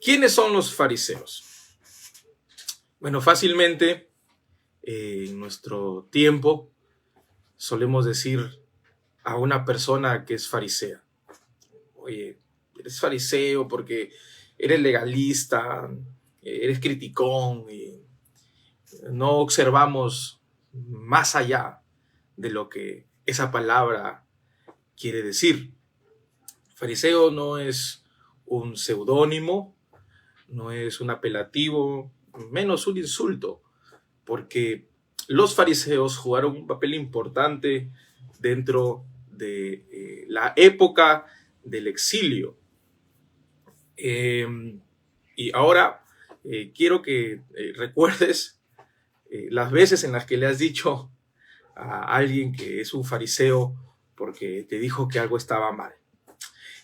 ¿Quiénes son los fariseos? Bueno, fácilmente en nuestro tiempo solemos decir a una persona que es farisea: oye, eres fariseo porque eres legalista, eres criticón y no observamos más allá de lo que esa palabra quiere decir. Fariseo no es un seudónimo, no es un apelativo, menos un insulto, porque los fariseos jugaron un papel importante dentro de la época del exilio. Y ahora quiero que recuerdes las veces en las que le has dicho a alguien que es un fariseo porque te dijo que algo estaba mal.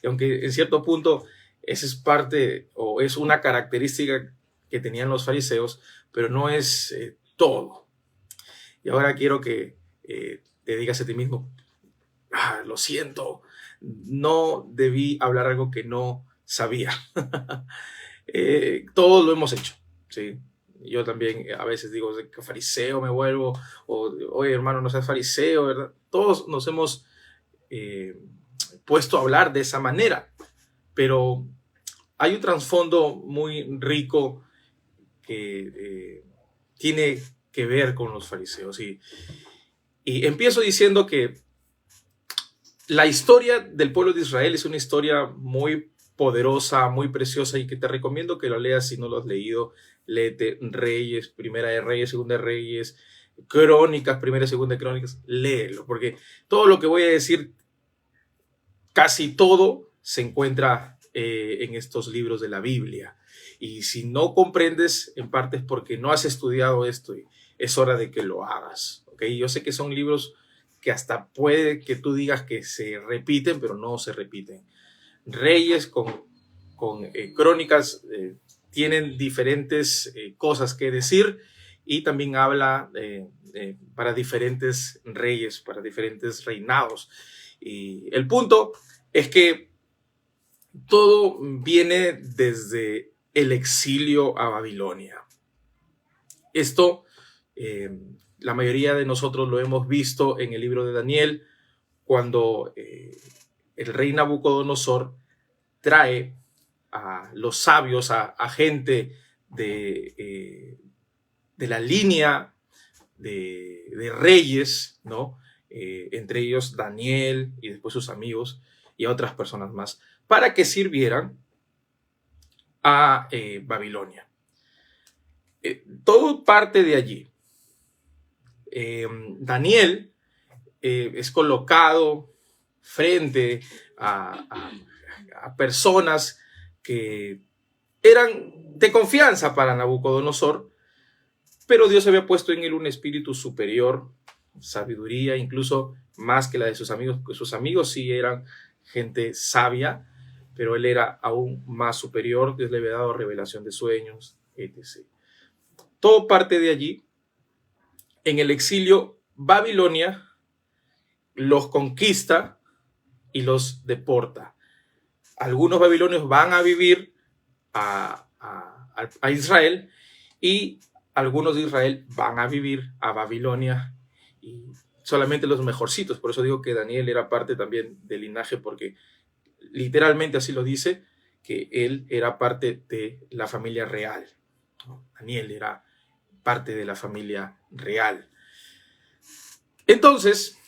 Y aunque en cierto punto esa es parte o es una característica que tenían los fariseos, pero no es todo. Y ahora quiero que te digas a ti mismo: lo siento, no debí hablar algo que no sabía. Todos lo hemos hecho, ¿sí? Yo también a veces digo que fariseo me vuelvo, o oye hermano, no seas fariseo, ¿verdad? Todos nos hemos puesto a hablar de esa manera, pero hay un trasfondo muy rico que tiene que ver con los fariseos. Y empiezo diciendo que la historia del pueblo de Israel es una historia muy poderosa, muy preciosa, y que te recomiendo que lo leas si no lo has leído. Léete Reyes, Primera de Reyes, Segunda de Reyes, Crónicas, Primera y Segunda de Crónicas. Léelo, porque todo lo que voy a decir, casi todo, se encuentra en estos libros de la Biblia. Y si no comprendes, en parte es porque no has estudiado esto, y es hora de que lo hagas, ¿ok? Yo sé que son libros que hasta puede que tú digas que se repiten, pero no se repiten. Reyes con Crónicas tienen diferentes cosas que decir, y también habla para diferentes reyes, para diferentes reinados. Y el punto es que todo viene desde el exilio a Babilonia. Esto la mayoría de nosotros lo hemos visto en el libro de Daniel, cuando el rey Nabucodonosor trae a los sabios, a gente de la línea de reyes, ¿no? Entre ellos Daniel y después sus amigos y a otras personas más, para que sirvieran a Babilonia. Todo parte de allí. Daniel es colocado frente a personas que eran de confianza para Nabucodonosor, pero Dios había puesto en él un espíritu superior, sabiduría, incluso más que la de sus amigos, porque sus amigos sí eran gente sabia, pero él era aún más superior. Dios le había dado revelación de sueños, etc. Todo parte de allí. En el exilio, Babilonia los conquista y los deporta. Algunos babilonios van a vivir a Israel, y algunos de Israel van a vivir a Babilonia, y solamente los mejorcitos. Por eso digo que Daniel era parte también del linaje, porque literalmente así lo dice, que él era parte de la familia real. Daniel era parte de la familia real. Entonces,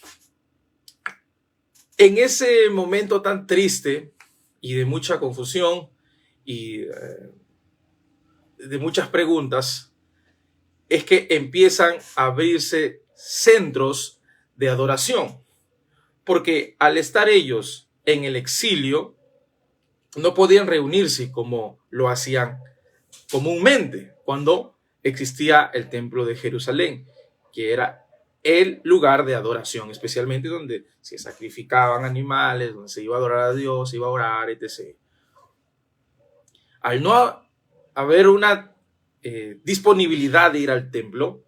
en ese momento tan triste y de mucha confusión y de muchas preguntas, es que empiezan a abrirse centros de adoración, porque al estar ellos en el exilio no podían reunirse como lo hacían comúnmente cuando existía el templo de Jerusalén, que era el lugar de adoración, especialmente donde se sacrificaban animales, donde se iba a adorar a Dios, se iba a orar, etc. Al no haber una disponibilidad de ir al templo,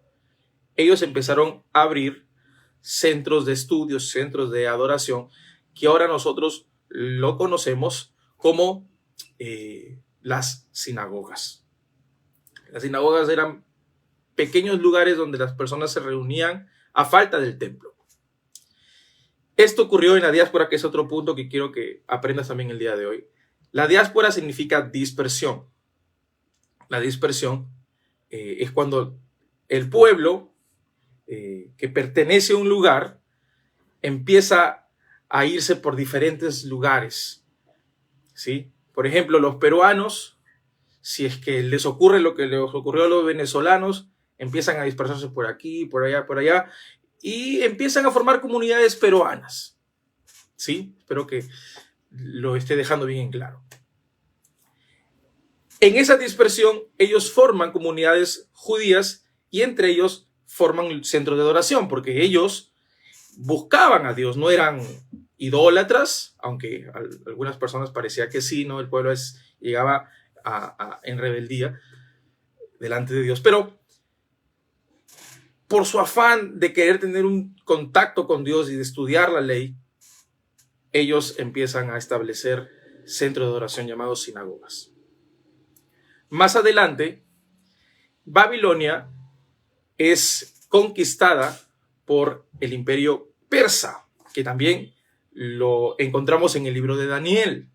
ellos empezaron a abrir centros de estudios, centros de adoración, que ahora nosotros lo conocemos como las sinagogas. Las sinagogas eran pequeños lugares donde las personas se reunían a falta del templo. Esto ocurrió en la diáspora, que es otro punto que quiero que aprendas también el día de hoy. La diáspora significa dispersión. La dispersión es cuando el pueblo que pertenece a un lugar empieza a irse por diferentes lugares, ¿sí? Por ejemplo, los peruanos, si es que les ocurre lo que les ocurrió a los venezolanos, empiezan a dispersarse por aquí, por allá, y empiezan a formar comunidades peruanas, ¿sí? Espero que lo esté dejando bien en claro. En esa dispersión, ellos forman comunidades judías y entre ellos forman centros de adoración, porque ellos buscaban a Dios, no eran idólatras, aunque a algunas personas parecía que sí, ¿no? El pueblo llegaba en rebeldía delante de Dios, pero por su afán de querer tener un contacto con Dios y de estudiar la ley, ellos empiezan a establecer centros de adoración llamados sinagogas. Más adelante, Babilonia es conquistada por el imperio persa, que también lo encontramos en el libro de Daniel.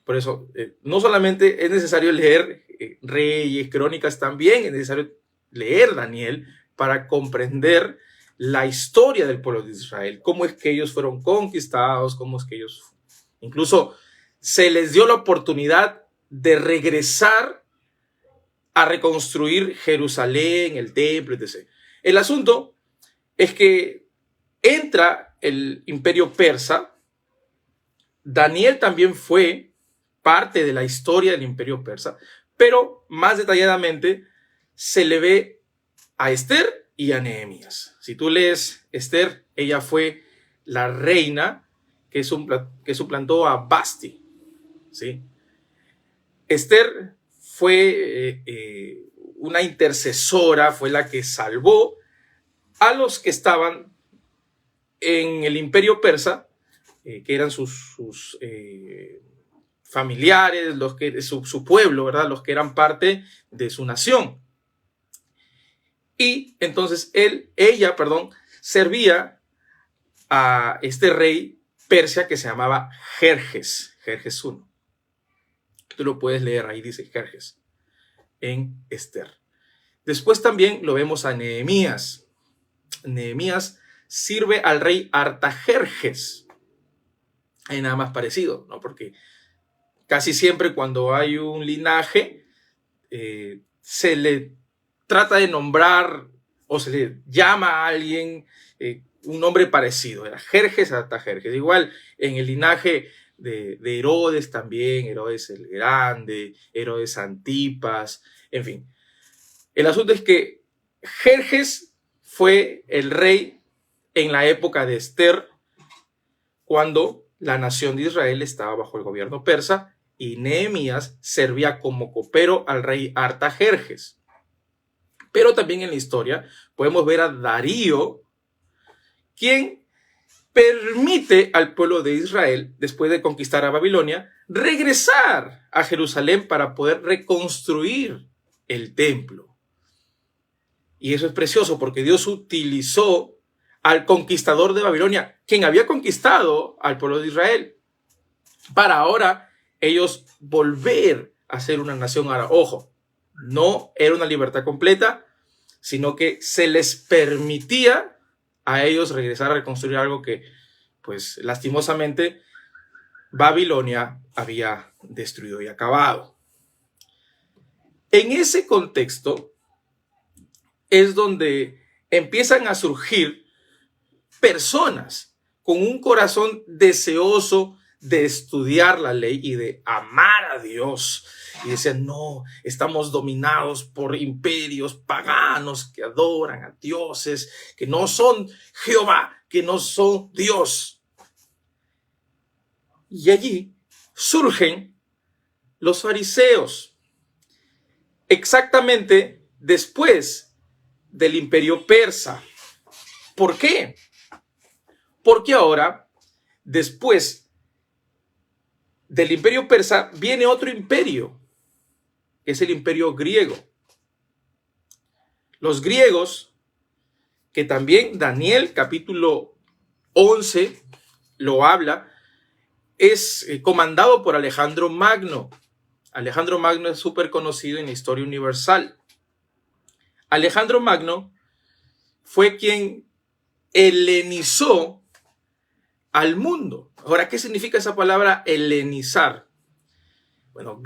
Por eso, no solamente es necesario leer Reyes, Crónicas, también es necesario leer Daniel para comprender la historia del pueblo de Israel, cómo es que ellos fueron conquistados, cómo es que ellos incluso se les dio la oportunidad de regresar a reconstruir Jerusalén, el templo, etc. El asunto es que entra el imperio persa. Daniel también fue parte de la historia del imperio persa, pero más detalladamente se le ve a Esther y a Nehemías. Si tú lees Esther, ella fue la reina que suplantó a Basti, ¿sí? Esther fue una intercesora, fue la que salvó a los que estaban en el imperio persa, que eran sus familiares, su pueblo, ¿verdad? Los que eran parte de su nación. Y entonces ella, servía a este rey persia que se llamaba Jerjes I. Tú lo puedes leer, ahí dice Jerjes en Esther. Después también lo vemos a Nehemías. Nehemías sirve al rey Artajerjes. Hay nada más parecido, ¿no? Porque casi siempre cuando hay un linaje, se le trata de nombrar o se le llama a alguien un nombre parecido. Era Jerjes, Artajerjes. Igual en el linaje de Herodes también, Herodes el Grande, Herodes Antipas, en fin. El asunto es que Jerjes fue el rey en la época de Esther, cuando la nación de Israel estaba bajo el gobierno persa y Nehemías servía como copero al rey Artajerjes. Pero también en la historia podemos ver a Darío, quien permite al pueblo de Israel, después de conquistar a Babilonia, regresar a Jerusalén para poder reconstruir el templo. Y eso es precioso porque Dios utilizó al conquistador de Babilonia, quien había conquistado al pueblo de Israel, para ahora ellos volver a ser una nación árabe. Ojo, no era una libertad completa, sino que se les permitía a ellos regresar a reconstruir algo que, pues, lastimosamente, Babilonia había destruido y acabado. En ese contexto es donde empiezan a surgir personas con un corazón deseoso de estudiar la ley y de amar a Dios. Y decían, no, estamos dominados por imperios paganos que adoran a dioses, que no son Jehová, que no son Dios. Y allí surgen los fariseos, exactamente después del imperio persa. ¿Por qué? Porque ahora, después del imperio persa viene otro imperio, que es el imperio griego. Los griegos, que también Daniel capítulo 11 lo habla, es comandado por Alejandro Magno. Alejandro Magno es súper conocido en la historia universal. Alejandro Magno fue quien helenizó al mundo. Ahora, ¿qué significa esa palabra helenizar? Bueno,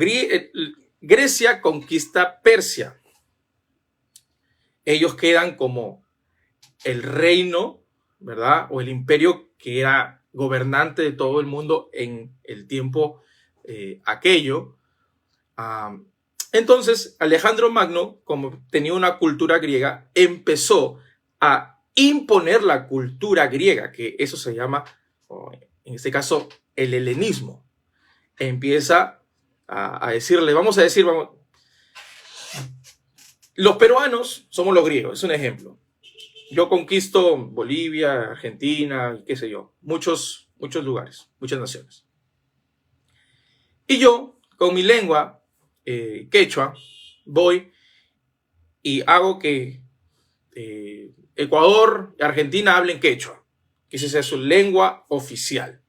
Grecia conquista Persia. Ellos quedan como el reino, ¿verdad? O el imperio que era gobernante de todo el mundo en el tiempo aquello. Entonces, Alejandro Magno, como tenía una cultura griega, empezó a imponer la cultura griega, que eso se llama, en este caso, el helenismo. Empieza a decirle, vamos, los peruanos somos los griegos, es un ejemplo. Yo conquisto Bolivia, Argentina, qué sé yo, muchos lugares, muchas naciones. Y yo, con mi lengua quechua, voy y hago que Ecuador y Argentina hablen quechua, que esa es su lengua oficial.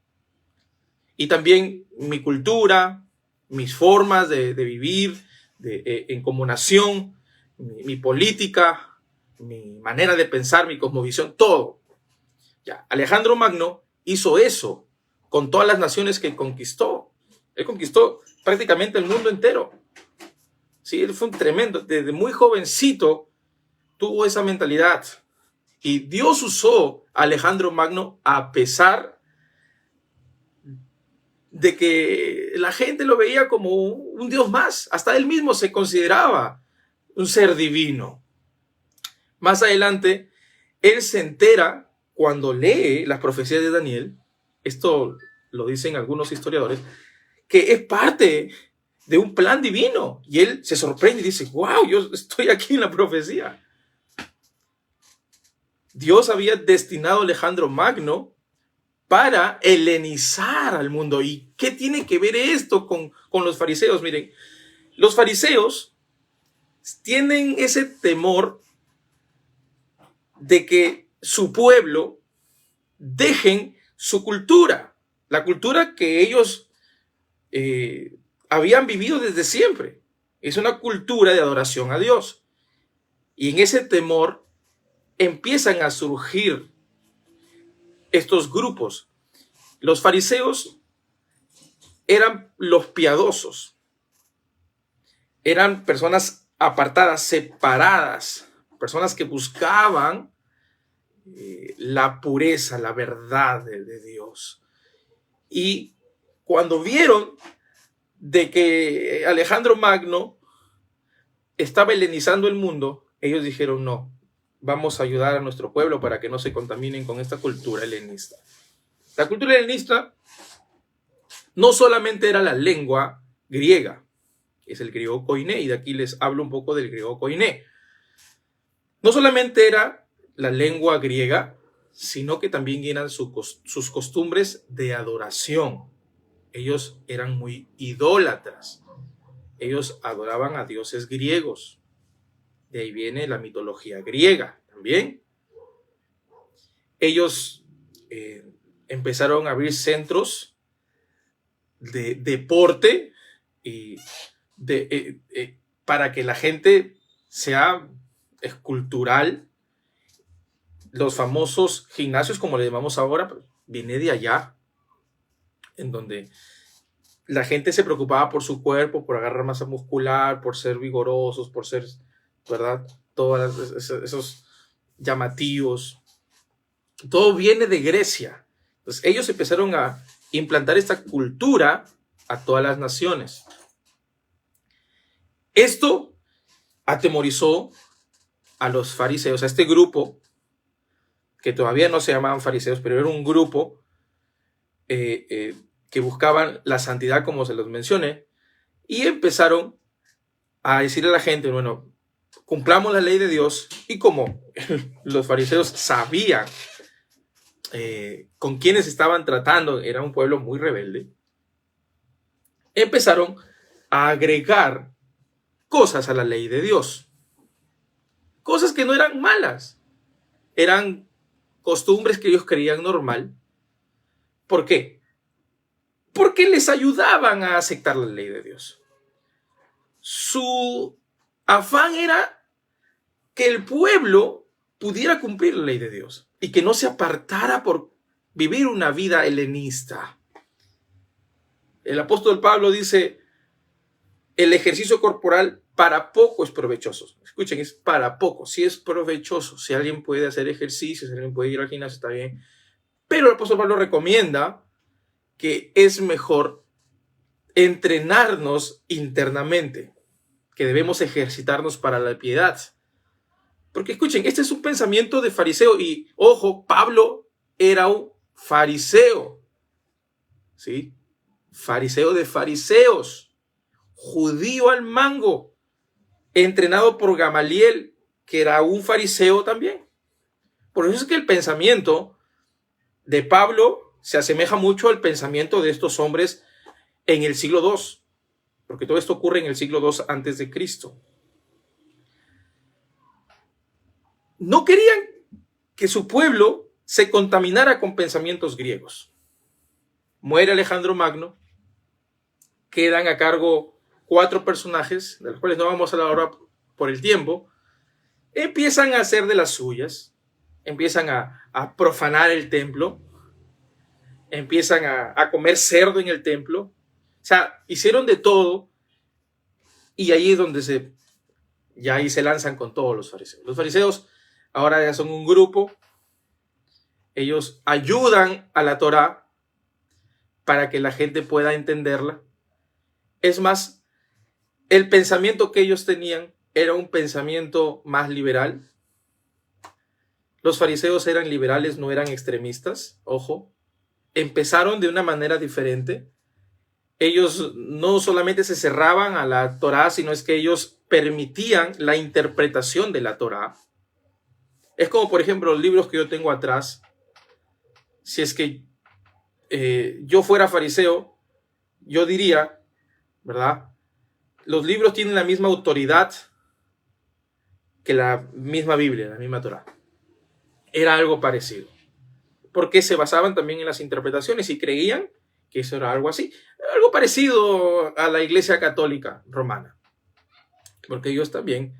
Y también mi cultura, mis formas de vivir en como nación, mi política, mi manera de pensar, mi cosmovisión, todo. Ya, Alejandro Magno hizo eso con todas las naciones que conquistó. Él conquistó prácticamente el mundo entero. Sí, él fue un tremendo. Desde muy jovencito tuvo esa mentalidad. Y Dios usó a Alejandro Magno a pesar de que la gente lo veía como un dios más. Hasta él mismo se consideraba un ser divino. Más adelante, él se entera cuando lee las profecías de Daniel, esto lo dicen algunos historiadores, que es parte de un plan divino. Y él se sorprende y dice, wow, yo estoy aquí en la profecía. Dios había destinado a Alejandro Magno para helenizar al mundo. ¿Y qué tiene que ver esto con los fariseos? Miren, los fariseos tienen ese temor de que su pueblo dejen su cultura, la cultura que ellos habían vivido desde siempre. Es una cultura de adoración a Dios. Y en ese temor empiezan a surgir estos grupos. Los fariseos eran los piadosos. Eran personas apartadas, separadas, personas que buscaban la pureza, la verdad de Dios. Y cuando vieron de que Alejandro Magno estaba helenizando el mundo, ellos dijeron, no, vamos a ayudar a nuestro pueblo para que no se contaminen con esta cultura helenista. La cultura helenista no solamente era la lengua griega, es el griego koiné, y de aquí les hablo un poco del griego koiné. No solamente era la lengua griega, sino que también eran sus costumbres de adoración. Ellos eran muy idólatras. Ellos adoraban a dioses griegos. De ahí viene la mitología griega también. Ellos empezaron a abrir centros de deporte y para que la gente sea escultural. Los famosos gimnasios, como le llamamos ahora, pues, viene de allá, en donde la gente se preocupaba por su cuerpo, por agarrar masa muscular, por ser vigorosos, por ser, ¿verdad? Todos esos llamativos. Todo viene de Grecia. Entonces, ellos empezaron a implantar esta cultura a todas las naciones. Esto atemorizó a los fariseos, a este grupo, que todavía no se llamaban fariseos, pero era un grupo que buscaban la santidad, como se los mencioné, y empezaron a decirle a la gente, bueno, cumplamos la ley de Dios. Y como los fariseos sabían con quiénes estaban tratando, era un pueblo muy rebelde, empezaron a agregar cosas a la ley de Dios. Cosas que no eran malas. Eran costumbres que ellos creían normal. ¿Por qué? Porque les ayudaban a aceptar la ley de Dios. Su afán era que el pueblo pudiera cumplir la ley de Dios y que no se apartara por vivir una vida helenista. El apóstol Pablo dice, el ejercicio corporal para poco es provechoso. Escuchen, es para poco, sí es provechoso. Si alguien puede hacer ejercicio, si alguien puede ir al gimnasio, está bien. Pero el apóstol Pablo recomienda que es mejor entrenarnos internamente, que debemos ejercitarnos para la piedad. Porque escuchen, este es un pensamiento de fariseo y, ojo, Pablo era un fariseo, ¿sí? Fariseo de fariseos, judío al mango, entrenado por Gamaliel, que era un fariseo también. Por eso es que el pensamiento de Pablo se asemeja mucho al pensamiento de estos hombres en el siglo II, porque todo esto ocurre en el siglo II antes de Cristo. No querían que su pueblo se contaminara con pensamientos griegos. Muere Alejandro Magno, quedan a cargo 4 personajes, de los cuales no vamos a hablar ahora por el tiempo, empiezan a hacer de las suyas, empiezan a profanar el templo, empiezan a comer cerdo en el templo, o sea, hicieron de todo, y ahí es donde ahí se lanzan con todos los fariseos. Los fariseos ahora ya son un grupo, ellos ayudan a la Torá para que la gente pueda entenderla. Es más, el pensamiento que ellos tenían era un pensamiento más liberal. Los fariseos eran liberales, no eran extremistas, ojo. Empezaron de una manera diferente. Ellos no solamente se cerraban a la Torá, sino es que ellos permitían la interpretación de la Torá. Es como, por ejemplo, los libros que yo tengo atrás. Si es que yo fuera fariseo, yo diría, ¿verdad? Los libros tienen la misma autoridad que la misma Biblia, la misma Torá. Era algo parecido. Porque se basaban también en las interpretaciones y creían que eso era algo así. Algo parecido a la Iglesia Católica Romana. Porque ellos también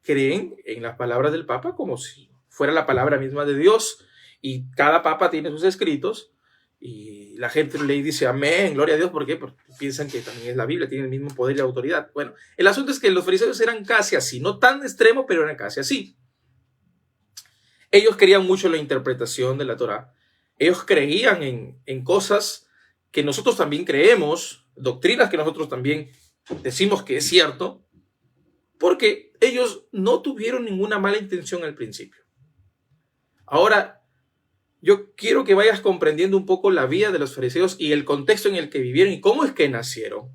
creen en las palabras del Papa como si fuera la palabra misma de Dios. Y cada Papa tiene sus escritos. Y la gente le dice amén, gloria a Dios. ¿Por qué? Porque piensan que también es la Biblia, tiene el mismo poder y autoridad. Bueno, el asunto es que los fariseos eran casi así. No tan extremo, pero eran casi así. Ellos querían mucho la interpretación de la Torá. Ellos creían en cosas que nosotros también creemos, doctrinas que nosotros también decimos que es cierto, porque ellos no tuvieron ninguna mala intención al principio. Ahora, yo quiero que vayas comprendiendo un poco la vida de los fariseos y el contexto en el que vivieron y cómo es que nacieron.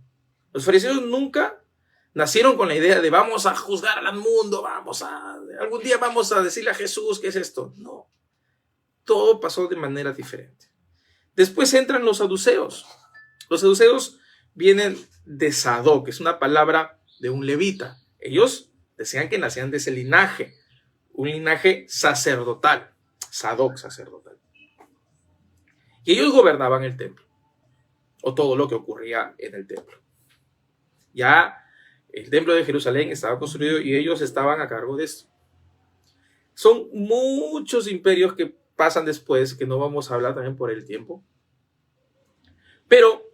Los fariseos nunca nacieron con la idea de vamos a juzgar al mundo, algún día vamos a decirle a Jesús qué es esto. No, todo pasó de manera diferente. Después entran los saduceos. Los saduceos vienen de Sadoc, que es una palabra de un levita. Ellos decían que nacían de ese linaje, un linaje sacerdotal, Sadoc sacerdotal. Y ellos gobernaban el templo, o todo lo que ocurría en el templo. Ya el templo de Jerusalén estaba construido y ellos estaban a cargo de esto. Son muchos imperios que pasan después, que no vamos a hablar también por el tiempo. Pero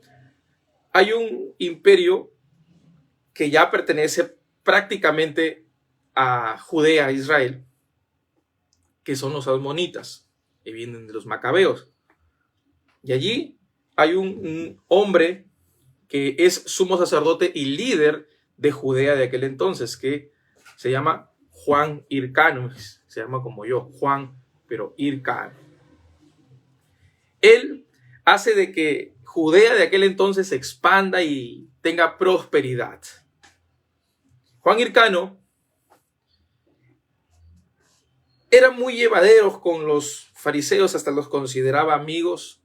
hay un imperio que ya pertenece prácticamente a Judea, a Israel, que son los amonitas, que vienen de los macabeos. Y allí hay un hombre que es sumo sacerdote y líder de Judea de aquel entonces, que se llama Juan Hircano, se llama como yo, Juan, pero Hircano. Él hace de que Judea de aquel entonces se expanda y tenga prosperidad. Juan Hircano era muy llevadero con los fariseos, hasta los consideraba amigos.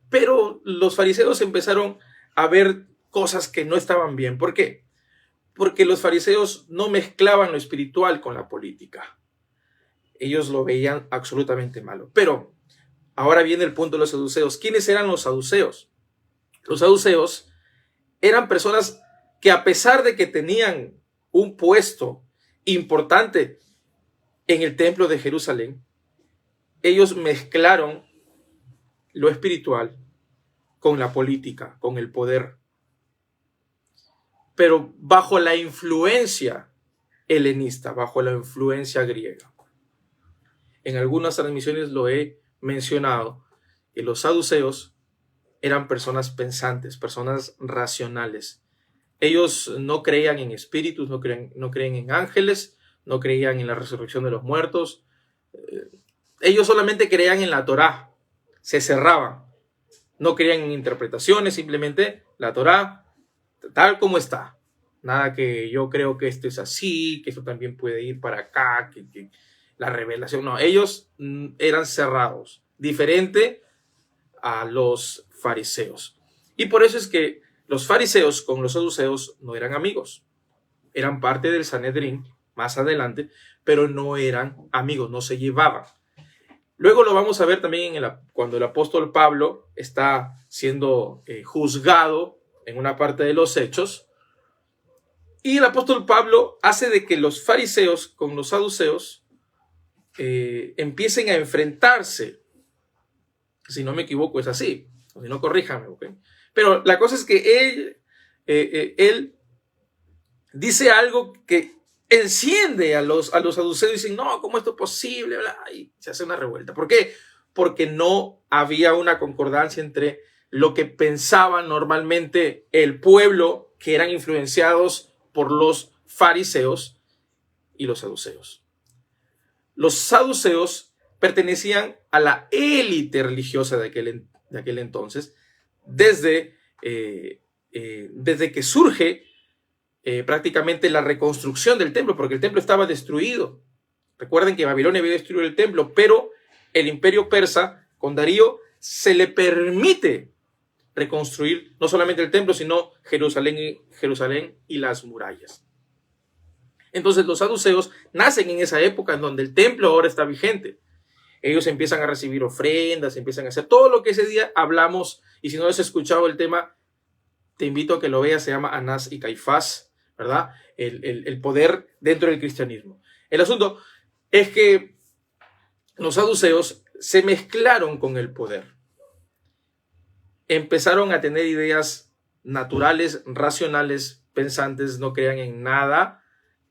Pero los fariseos empezaron a ver cosas que no estaban bien. ¿Por qué? Porque los fariseos no mezclaban lo espiritual con la política. Ellos lo veían absolutamente malo. Pero ahora viene el punto de los saduceos. ¿Quiénes eran los saduceos? Los saduceos eran personas que, a pesar de que tenían un puesto importante en el templo de Jerusalén, ellos mezclaron lo espiritual con la política, con el poder, pero bajo la influencia helenista, bajo la influencia griega. En algunas transmisiones lo he mencionado, que los saduceos eran personas pensantes, personas racionales. Ellos no creían en espíritus, no creían en ángeles, no creían en la resurrección de los muertos. Ellos solamente creían en la Torá, se cerraban. No creían en interpretaciones, simplemente la Torá tal como está. Nada que yo creo que esto es así, que esto también puede ir para acá, que la revelación. No, ellos eran cerrados, diferente a los fariseos. Y por eso es que los fariseos con los saduceos no eran amigos. Eran parte del Sanedrín más adelante, pero no eran amigos, no se llevaban. Luego lo vamos a ver también cuando el apóstol Pablo está siendo juzgado en una parte de los Hechos. Y el apóstol Pablo hace de que los fariseos con los saduceos empiecen a enfrentarse. Si no me equivoco es así. O si no, corríjame. ¿Okay? Pero la cosa es que él dice algo que enciende a los saduceos y dicen, no, ¿cómo esto es posible? Y se hace una revuelta. ¿Por qué? Porque no había una concordancia entre lo que pensaba normalmente el pueblo, que eran influenciados por los fariseos, y los saduceos. Los saduceos pertenecían a la élite religiosa de aquel entonces, desde que surge prácticamente la reconstrucción del templo, porque el templo estaba destruido. Recuerden que Babilonia había destruido el templo, pero el imperio persa, con Darío, se le permite reconstruir no solamente el templo, sino Jerusalén y las murallas. Entonces los saduceos nacen en esa época en donde el templo ahora está vigente. Ellos empiezan a recibir ofrendas, empiezan a hacer todo lo que ese día hablamos, y si no has escuchado el tema, te invito a que lo veas, se llama Anás y Caifás, ¿verdad? El poder dentro del cristianismo. El asunto es que los saduceos se mezclaron con el poder. Empezaron a tener ideas naturales, racionales, pensantes, no crean en nada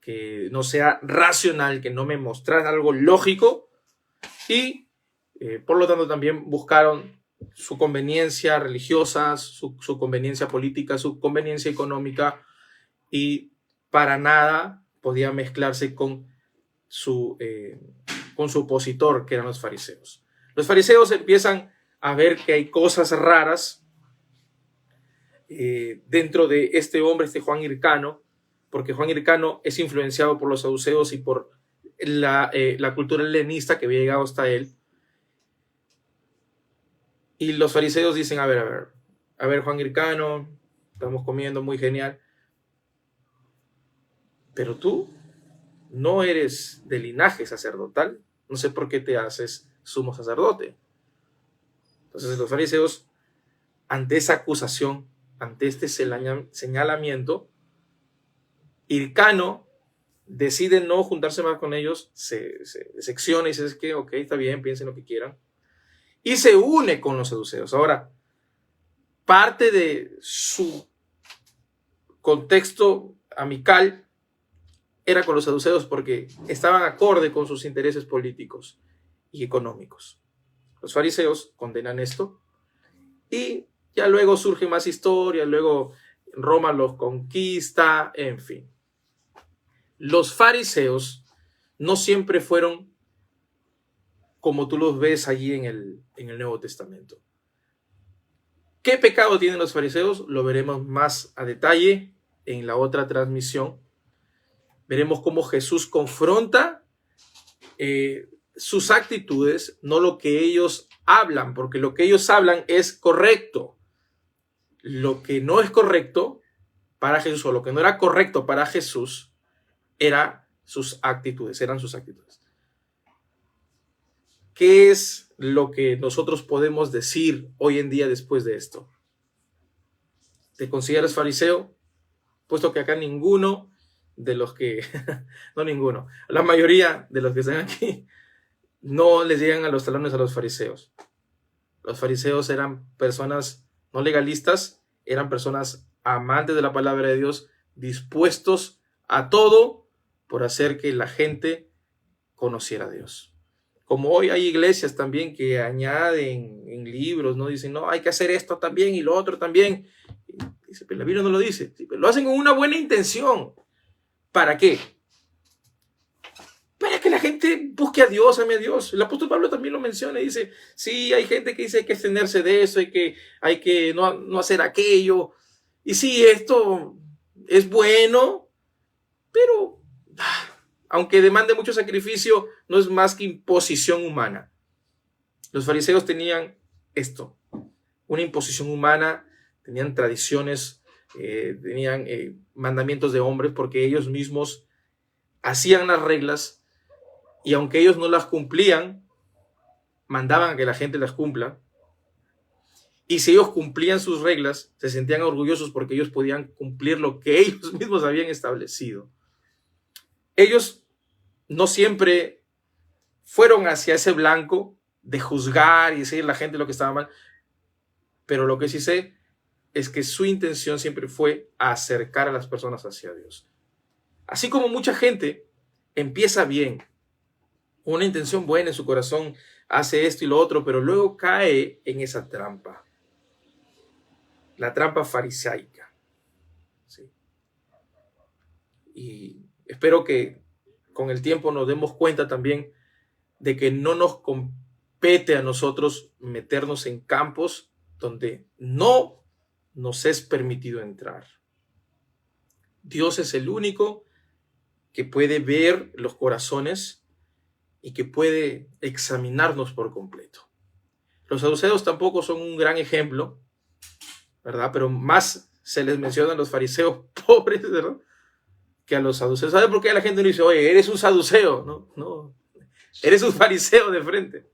que no sea racional, que no me mostrara algo lógico, y por lo tanto también buscaron su conveniencia religiosa, su conveniencia política, su conveniencia económica, y para nada podía mezclarse con su opositor, que eran los fariseos. Los fariseos empiezan a ver que hay cosas raras dentro de este hombre, Juan Hircano, porque Juan Hircano es influenciado por los saduceos y por la cultura helenista que había llegado hasta él. Y los fariseos dicen, a ver, Juan Hircano, estamos comiendo muy genial, pero tú no eres de linaje sacerdotal, no sé por qué te haces sumo sacerdote. Entonces los fariseos, ante esa acusación, ante este señalamiento, Hircano decide no juntarse más con ellos, se secciona y dice, es que ok, está bien, piensen lo que quieran, y se une con los saduceos. Ahora, parte de su contexto amical era con los saduceos porque estaban acorde con sus intereses políticos y económicos. Los fariseos condenan esto y ya luego surge más historia, luego Roma los conquista, en fin. Los fariseos no siempre fueron como tú los ves allí en el Nuevo Testamento. ¿Qué pecado tienen los fariseos? Lo veremos más a detalle en la otra transmisión. Veremos cómo Jesús confronta sus actitudes, no lo que ellos hablan, porque lo que ellos hablan es correcto. Lo que no es correcto para Jesús, o lo que no era correcto para Jesús, eran sus actitudes. ¿Qué es lo que nosotros podemos decir hoy en día después de esto? ¿Te consideras fariseo? Puesto que acá ninguno de los que, no ninguno, la mayoría de los que están aquí no les llegan a los talones a los fariseos. Los fariseos eran personas no legalistas, eran personas amantes de la palabra de Dios, dispuestos a todo por hacer que la gente conociera a Dios. Como hoy hay iglesias también que añaden en libros, ¿no? Dicen, no, hay que hacer esto también y lo otro también. Dice, pero la Biblia no lo dice. Sí, pero lo hacen con una buena intención. ¿Para qué? Para que la gente busque a Dios, ame a Dios. El apóstol Pablo también lo menciona y dice, sí, hay gente que dice hay que extenderse de eso, hay que no hacer aquello. Y sí, esto es bueno, pero aunque demande mucho sacrificio, no es más que imposición humana. Los fariseos tenían esto, una imposición humana, tenían tradiciones, tenían mandamientos de hombres, porque ellos mismos hacían las reglas y aunque ellos no las cumplían, mandaban a que la gente las cumpla. Y si ellos cumplían sus reglas, se sentían orgullosos porque ellos podían cumplir lo que ellos mismos habían establecido. Ellos no siempre fueron hacia ese blanco de juzgar y decir a la gente lo que estaba mal, pero lo que sí sé es que su intención siempre fue acercar a las personas hacia Dios. Así como mucha gente empieza bien, una intención buena en su corazón, hace esto y lo otro, pero luego cae en esa trampa, la trampa farisaica. ¿Sí? Y espero que con el tiempo nos demos cuenta también de que no nos compete a nosotros meternos en campos donde no nos es permitido entrar. Dios es el único que puede ver los corazones y que puede examinarnos por completo. Los saduceos tampoco son un gran ejemplo, ¿verdad? Pero más se les menciona a los fariseos pobres, ¿verdad?, que a los saduceos. ¿Sabe por qué la gente no dice, oye, eres un saduceo? No, eres un fariseo de frente.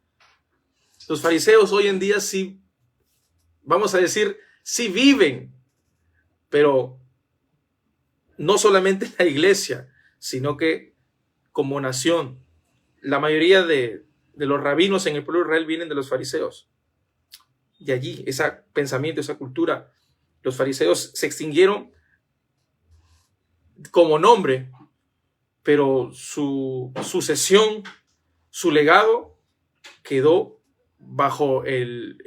Los fariseos hoy en día sí, vamos a decir, sí viven, pero no solamente en la iglesia, sino que como nación. La mayoría de los rabinos en el pueblo de Israel vienen de los fariseos. De allí, ese pensamiento, esa cultura. Los fariseos se extinguieron como nombre, pero su sucesión, su legado quedó bajo el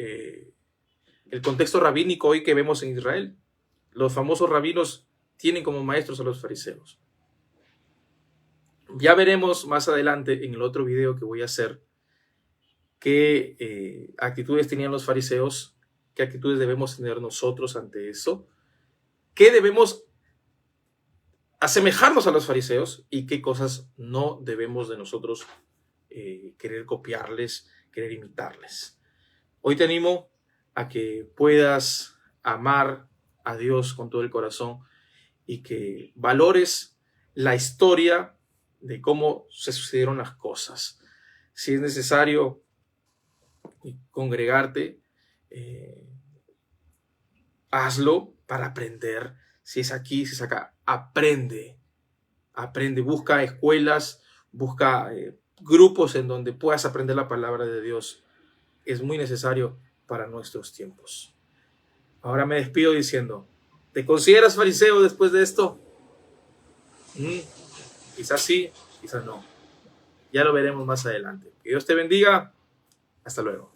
contexto rabínico hoy que vemos en Israel. Los famosos rabinos tienen como maestros a los fariseos. Ya veremos más adelante en el otro video que voy a hacer qué actitudes tenían los fariseos, qué actitudes debemos tener nosotros ante eso, qué debemos asemejarnos a los fariseos y qué cosas no debemos de nosotros querer copiarles, querer imitarles. Hoy te animo a que puedas amar a Dios con todo el corazón y que valores la historia de cómo se sucedieron las cosas. Si es necesario congregarte, hazlo para aprender. Si es aquí, si es acá, aprende, busca escuelas, busca grupos en donde puedas aprender la palabra de Dios. Es muy necesario para nuestros tiempos. Ahora me despido diciendo, ¿te consideras fariseo después de esto? Quizás sí, quizás no. Ya lo veremos más adelante. Que Dios te bendiga. Hasta luego.